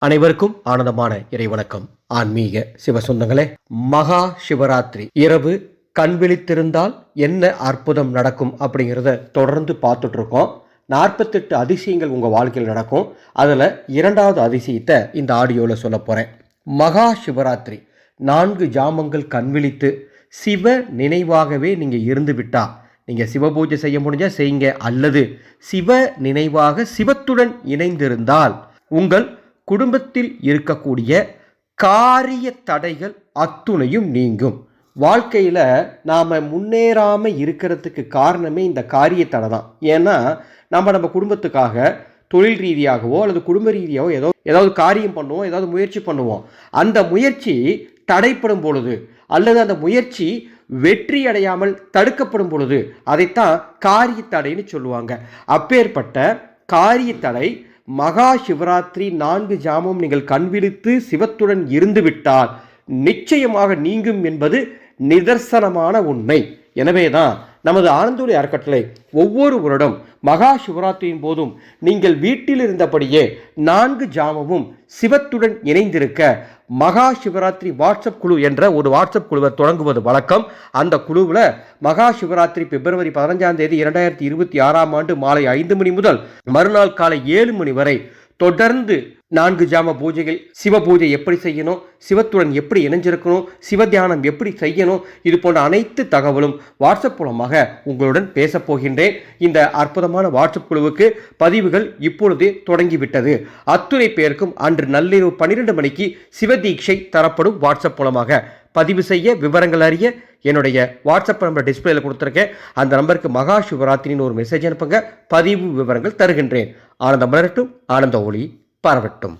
அனைவருக்கும் ஆனந்தமான இறைவணக்கம். ஆன்மீக சிவசொந்தங்களே, மகா சிவராத்திரி இரவு கண் விழித்திருந்தால் என்ன அற்புதம் நடக்கும் அப்படிங்கிறத தொடர்ந்து பார்த்துட்டு இருக்கோம். 48 அதிசயங்கள் உங்கள் வாழ்க்கையில் நடக்கும். அதில் இரண்டாவது அதிசயத்தை இந்த ஆடியோவில் சொல்ல போகிறேன். மகா சிவராத்திரி 4 ஜாமங்கள் கண் விழித்து சிவ நினைவாகவே நீங்கள் இருந்து விட்டா, நீங்கள் சிவ பூஜை செய்ய முடிஞ்சால் செய்யுங்க, அல்லது சிவ நினைவாக சிவத்துடன் இணைந்திருந்தால் உங்கள் குடும்பத்தில் இருக்கக்கூடிய காரிய தடைகள் அத்துணையும் நீங்கும். வாழ்க்கையில் நாம் முன்னேறாமல் இருக்கிறதுக்கு காரணமே இந்த காரிய தடை தான். ஏன்னா நம்ம குடும்பத்துக்காக தொழில் ரீதியாகவோ அல்லது குடும்ப ரீதியாகவோ ஏதாவது காரியம் பண்ணுவோம், ஏதாவது முயற்சி பண்ணுவோம். அந்த முயற்சி தடைப்படும் பொழுது அல்லது அந்த முயற்சி வெற்றி அடையாமல் தடுக்கப்படும் பொழுது அதைத்தான் காரிய தடைன்னு சொல்லுவாங்க. அப்பேற்பட்ட காரிய தடை மகா சிவராத்திரி 4 ஜாமம் நீங்கள் கண்விழித்து சிவத்துடன் இருந்துவிட்டால் நிச்சயமாக நீங்கும் என்பது நிதர்சனமான உண்மை. எனவேதான் நமது ஆனந்தோலி அறக்கட்டளை ஒவ்வொரு வருடம் மகா சிவராத்திரியின் போதும் நீங்கள் வீட்டில் இருந்தபடியே 4 ஜாமமும் சிவத்துடன் இணைந்திருக்க மகா சிவராத்திரி வாட்ஸ்அப் குழு என்ற ஒரு வாட்ஸ்அப் குழுவை தொடங்குவது வழக்கம். அந்த குழுவில் மகா சிவராத்திரி பிப்ரவரி 15 2026 மாலை 5 மணி முதல் மறுநாள் காலை 7 மணி வரை தொடர்ந்து 4 ஜாம பூஜைகள், சிவ பூஜை எப்படி செய்யணும், சிவத்துடன் எப்படி இணைஞ்சிருக்கணும், சிவ தியானம் எப்படி செய்யணும், இது போன்ற அனைத்து தகவலும் வாட்ஸ்அப் மூலமாக உங்களுடன் பேசப் போகின்றேன். இந்த அற்புதமான வாட்ஸ்அப் குழுவுக்கு பதிவுகள் இப்பொழுதே தொடங்கிவிட்டது. அத்துணை பேருக்கும் அன்று நள்ளிரவு 12 மணிக்கு சிவதீட்சை தரப்படும். வாட்ஸ்அப் மூலமாக பதிவு செய்ய, விவரங்கள் அறிய என்னுடைய வாட்ஸ்அப் நம்பர் டிஸ்பிளேல கொடுத்துருக்கேன். அந்த நம்பருக்கு மகா சிவராத்திரின்னு ஒரு மெசேஜ் அனுப்புங்க. பதிவு விவரங்கள் தருகின்றேன். ஆனந்தம் மலரட்டும், ஆனந்த ஒளி பரவட்டும்.